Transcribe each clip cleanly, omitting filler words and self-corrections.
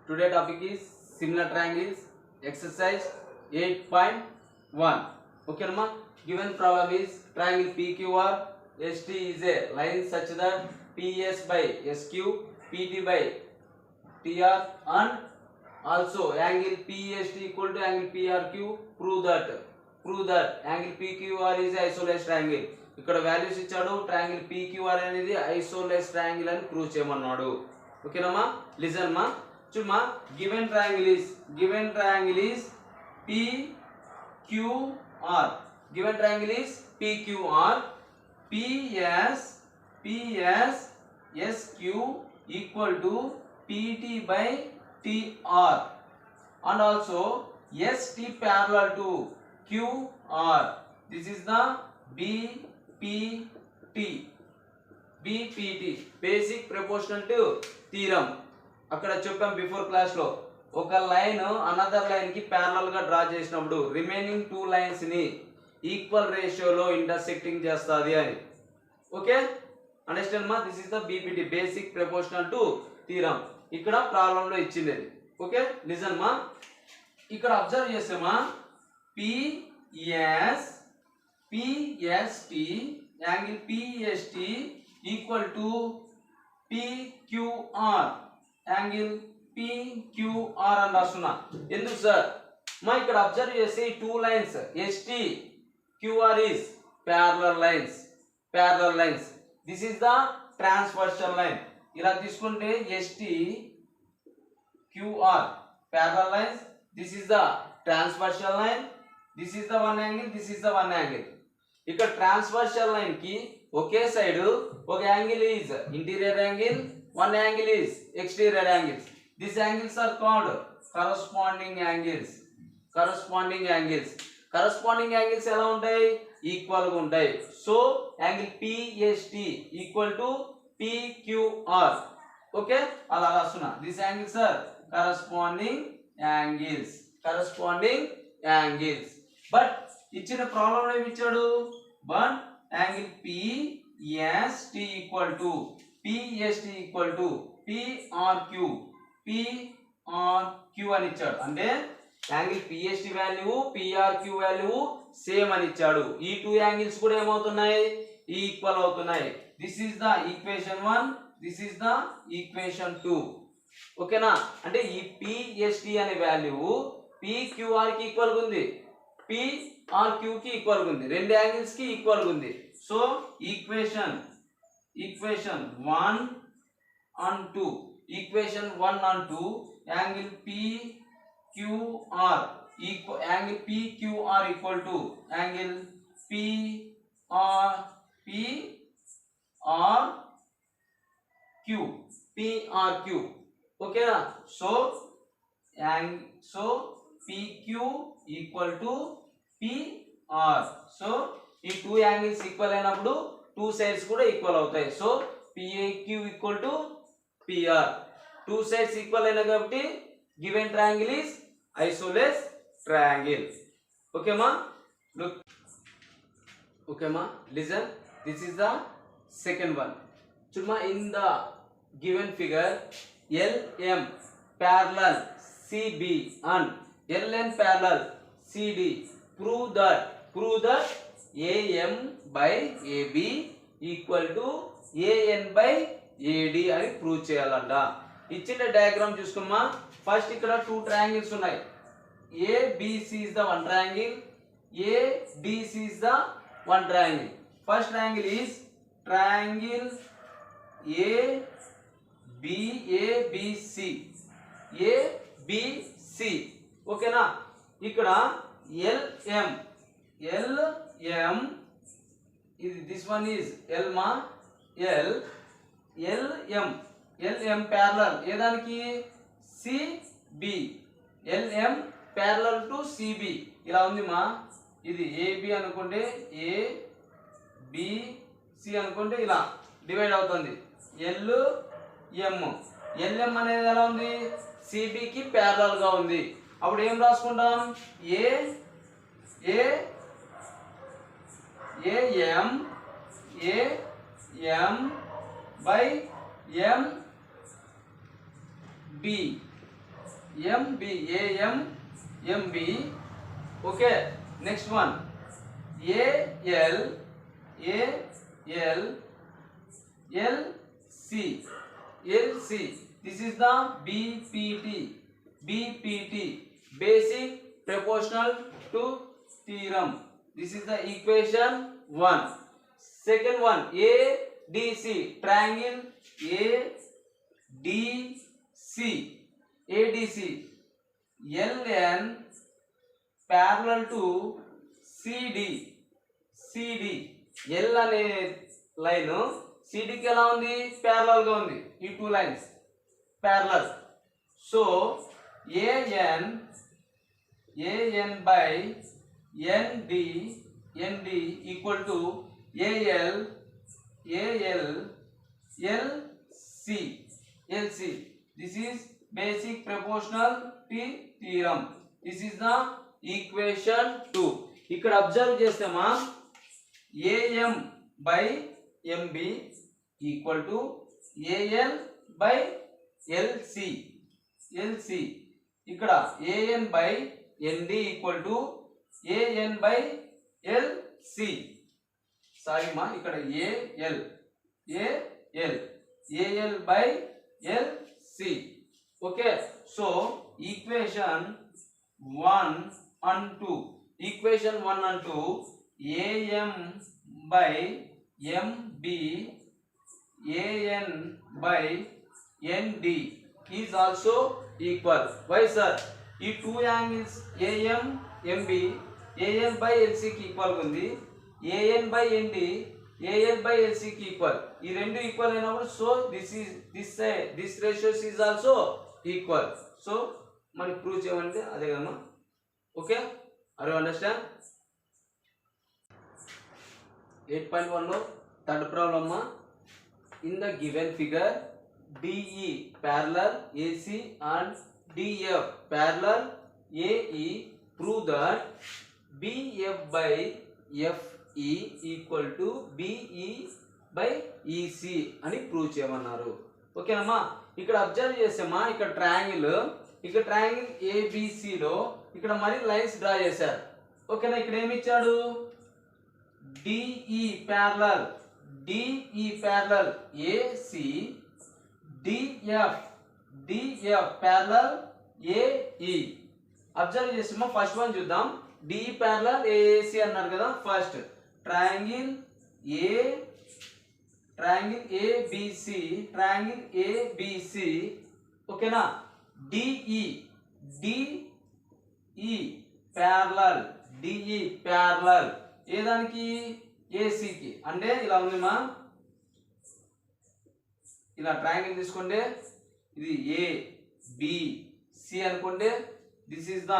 Today topic is similar triangles exercise 8.1. Okay, ma. Given problem is triangle PQR ST is a line such that PS by SQ, PT by TR and also angle PST equal to angle PRQ. Prove that angle PQR is isosceles triangle. ఇక్కడ values ఇచ్చాడు triangle PQR అనేది ఐసోలేస్ triangle అని prove చేయమన్నాడు. ఓకేనమ్మా, listen మా, చూడమ్మా, given triangle is PQR. Given triangle is PQR. PS SQ equal to PT by TR and also ST parallel to QR. This is the BPT basic proportional theorem. అక్కడ చెప్పాం before class లో, ఒక line another line కి parallel గా draw చేసినప్పుడు remaining two lines ని equal రేషియోలో intersecting చేస్తుంది అని. ఓకే, అండర్స్టాండ్ మా, this is the BPT basic proportional to theorem. ఇక్కడ ప్రాబ్లం లో ఇచ్చింది అది. ఓకే, లిసన్ మా, ఇక్కడ అబ్జర్వ్ చేసామా, PST angle PST equal to PQR angle PQR అని రాస్తున్నా. ఎందుకు సార్ మా, ఇక్కడ అబ్జర్వ్ చేస్తే ఈ two lines ST QR is parallel lines. This is the transversal line. ఇలా తీసుకుంటే ST QR parallel lines. This is the transversal line. This is the one angle. This is the one angle. ఇక్కడ transversal line కి ఒకే side ఒక angle is interior angle, one angle is exterior angles. This angles are called corresponding angles ఎలా ఉంటాయి, equal గా ఉంటాయి. So angle PST equal to PQR. Okay, అలా రాస్తున్నా. This angles are corresponding angles. But ఇచ్చిన ప్రాబ్లం ఏమి ఇచ్చాడు, but angle PST equal to PRQ అని ఇచ్చాడు. అంటే angle PST value PRQ value same అని ఇచ్చాడు. ఈ టూ యాంగిల్స్ కూడా ఏమవుతున్నాయి, ఈక్వల్ అవుతున్నాయి. This is the equation 1, this is the equation 2. ఓకేనా, అంటే ఈ PST అనే వాల్యూ PQR కి ఈక్వల్ గా ఉంది, PRQ కి ఈక్వల్ గా ఉంది, రెండు యాంగిల్స్ కి ఈక్వల్ గా ఉంది. So equation 1 and 2 angle PQR equal to angle PRQ. ఓకేనా, so PQ equal to PR. So ఈ టూ యాంగిల్స్ ఈక్వల్ అయినప్పుడు టూ సైడ్స్ కూడా ఈక్వల్ అవుతాయి. So PQ equal to PR. Two sides equal అయినా కాబట్టి given triangle is isosceles triangle. ఓకేమా, look. ఓకేమా, listen, this is the second one. చూడమా, in the given figure LM parallel CB and LN parallel CD. Prove that AM by AB equal to AN by AD అని prove చేయాలంట. ఇచ్చిన diagram చూసుకోమ్మా. First ఇక్కడ two triangles ఉన్నాయి. ABC is the one triangle, ADC is the one triangle. First triangle is triangle ABC. ఓకేనా, ఇక్కడ LM ఇది this one is L మా, LM parallel ఏదానికి, CB. LM parallel to CB ఇలా ఉంది మా. ఇది AB అనుకుంటే ABC అనుకుంటే ఇలా డివైడ్ అవుతుంది. LM అనేది ఎలా ఉంది, CB కి ప్యారలల్ గా ఉంది. అప్పుడు ఏం రాసుకుంటాం, AM by MB MB AM MB. Okay, next one AL LC. This is the BPT basic proportional to theorem. This is the equation 1. Second one ADC, triangle ADC LN parallel to CD. L అనే line CD కి ఎలా ఉంది, parallel గా ఉంది. ఈ two lines parallel. So AN by ND equal to AL LC. This is basic proportionality theorem. This is the equation 2. ఇక్కడ observe చేస్తామా, AM by MB equal to AL by LC. ఇక్కడ AN by ND equal to AN by LC. Sorry మా, ఇక్కడ AL by LC. Okay, so equation 1 and 2 AM by MB AN by ND is also equal. Why sir? ఈ two angles AM MB AN by LC కి equal ఉంది, AN by ND AN by LC కి ఈక్వల్. ఈ రెండు equal అయినప్పుడు so this ratios is also equal. So మనకి prove చేయమంటే అదే కదమ్మా. Okay, are you understand? 8.1 లో థర్డ్ ప్రాబ్లమ్ అమ్మా. In the given figure DE parallel AC and DF parallel AE, prove that BF by FE equal to BE by EC అని prove చేయమన్నారు. ఓకేనమ్మా, ఇక్కడ అబ్జర్వ్ చేసామా, ఇక్కడ ట్రయాంగిల్ ABC లో ఇక్కడ మరి లైన్స్ డ్రా చేశారు. ఓకేనా, ఇక్కడ ఏమి ఇచ్చాడు, DE parallel AC, DF parallel AE. Observe చేసామా, ఫస్ట్ వన్ చూద్దాం. DE parallel AAC అన్నారు కదా. ఫస్ట్ ట్రయాంగిల్ ABC, ఓకేనా. DE parallel ఏ దానికి, AC కి. అంటే ఇలా ఉంది మా, ఇలా ట్రయాంగిల్ తీసుకోండి, ఇది ABC అనుకోండి. This is the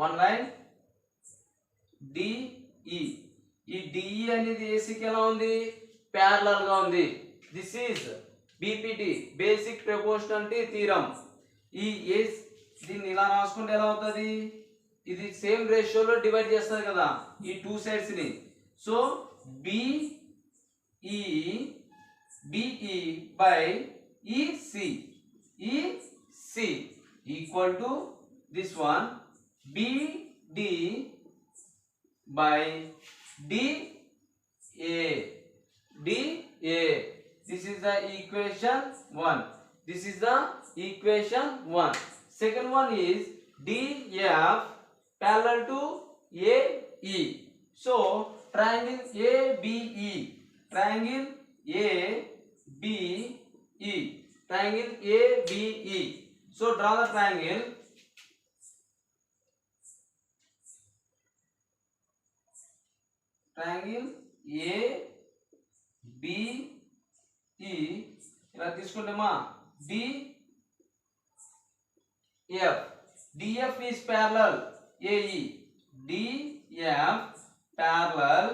one line DE. ఈ DE అనేది AC కి ఎలా ఉంది, ప్యారలల్ గా ఉంది. This is BPT basic proportionality theorem. ఈ దీన్ని ఇలా రాసుకుంటే ఎలా అవుతుంది, ఇది సేమ్ రేషియోలో డివైడ్ చేస్తారు కదా ఈ టూ సైడ్స్ ని. So BE by EC equal to this one BD by DA. This is the equation 1. Second one is DF parallel to AE. So triangle ABE. So draw the triangle. ABE. ఇలా తీసుకుంటామా, DF is parallel AE. DF parallel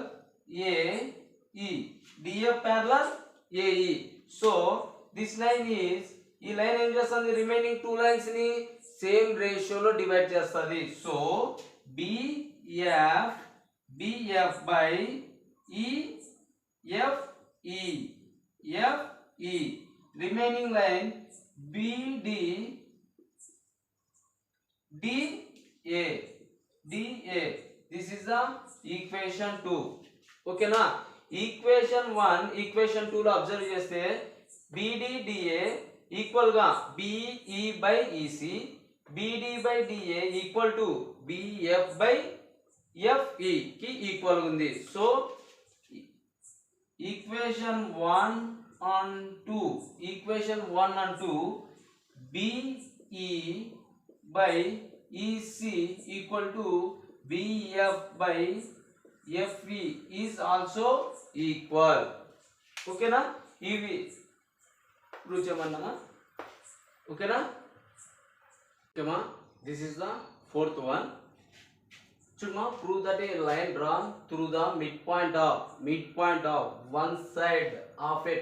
AE. So this line is, ఈ line ఏం చేస్తుంది, remaining two lines ని same రేషియోలో divide చేస్తుంది. So BF by FE. Remaining line BD DA. DA. This is the equation 2. ఓకేనా. Equation 1 equation 2 లో observe చేస్తే BD/DA equal గా BE/EC, BD/DA equal to BF/FE కి ఈక్వల్ ఉంది. So equation 1 and 2 BE/EC equal to BF/FE is also equal. ఓకేనా. ఇవి prove చేయమన్నామా. ఓకేనా. ఓకేమా. This is the fourth one. చూడమా, prove that a line drawn through the midpoint of one side of a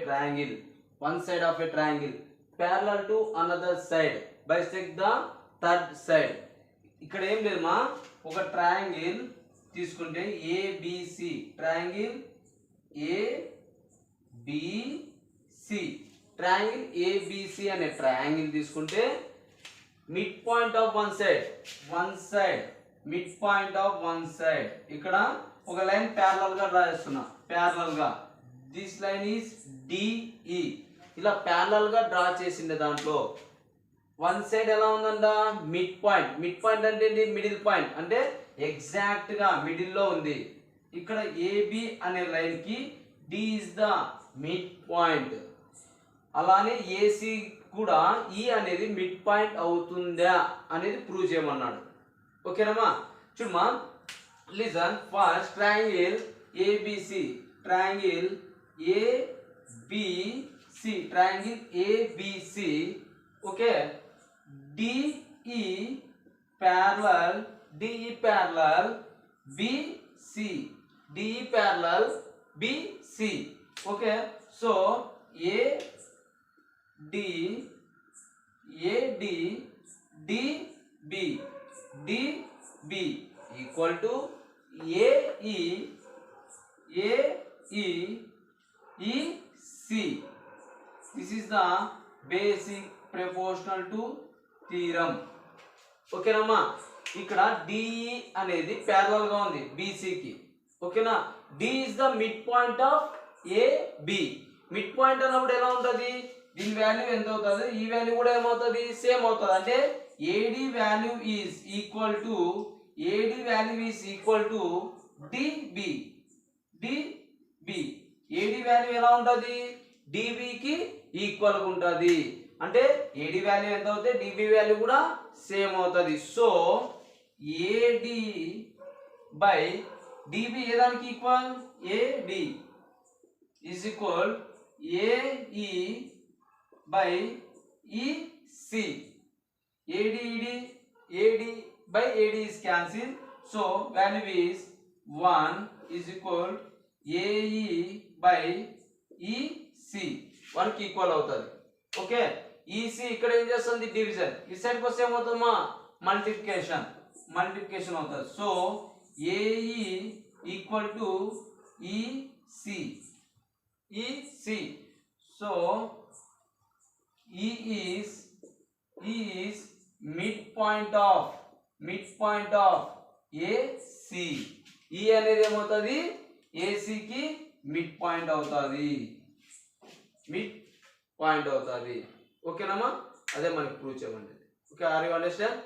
triangle parallel to another side bisect the third side. ఇక్కడ ఏం లేదు మా, ఒక ట్రయాంగిల్ తీసుకుంటే ABC, triangle ABC, triangle ABC అనే triangle తీసుకుంటే mid point of one side mid point of one side ఇక్కడ ఒక లైన్ ప్యారలల్ గా డ్రా చేస్తున్నా. ప్యారలల్ గా దిస్ లైన్ ఈస్ DE. ఇలా ప్యారలల్ గా డ్రా చేసిండే దాంట్లో వన్ సైడ్ ఎలా ఉందంట, మిడ్ పాయింట్ అంటే ఏంటి, మిడిల్ పాయింట్ అంటే ఎగ్జాక్ట్ గా మిడిల్ లో ఉంది. ఇక్కడ AB అనే లైన్ కి D is the mid point. అలానే AC కూడా E అనేది మిడ్ పాయింట్ అవుతుందా అనేది ప్రూవ్ చేయమన్నాడు. ఓకేనమ్మా. చూడమ్మా, listen first triangle ABC, triangle ABC, okay. DE parallel BC, okay. So AD DB equal to AE EC. This is the basic proportional to theorem. ఓకేనమ్మా. ఇక్కడ DE అనేది ప్యారలల్ గా ఉంది BC కి. ఓకేనా. D is the mid point of AB. Mid point అన్నప్పుడు ఎలా ఉంటది, దీని వాల్యూ ఎంత అవుతుంది, ఈ వాల్యూ కూడా ఏమవుతుంది, సేమ్ అవుతుంది. అంటే AD value is equal to DB. AD value ఎలా ఉంటుంది, DB కి ఈక్వల్ గా ఉంటుంది. అంటే AD వాల్యూ ఎంత అవుతుంది, DB వాల్యూ కూడా సేమ్ అవుతుంది. సో AD బై DB ఏ దానికి equal, AD is equal AE by EC. AD by AD is cancelled. So value is 1 is equal AE by EC. 1 కి ఈక్వల్ అవుతుంది. ఓకే. EC ఇక్కడ ఏం చేస్తుంది, డివిజన్. ఈ side కి వస్తే ఏమవుతుందమ్మా, మల్టిప్లికేషన్ అవుతుంది. So AE equal to EC. So E is midpoint of AC. E అనేది ఏమవుతుంది, AC కి మిడ్ పాయింట్ అవుతుంది. ఓకేనమ్మా. అదే మనకి ప్రూవ్ చేయమండి. ఓకే. Are you understand?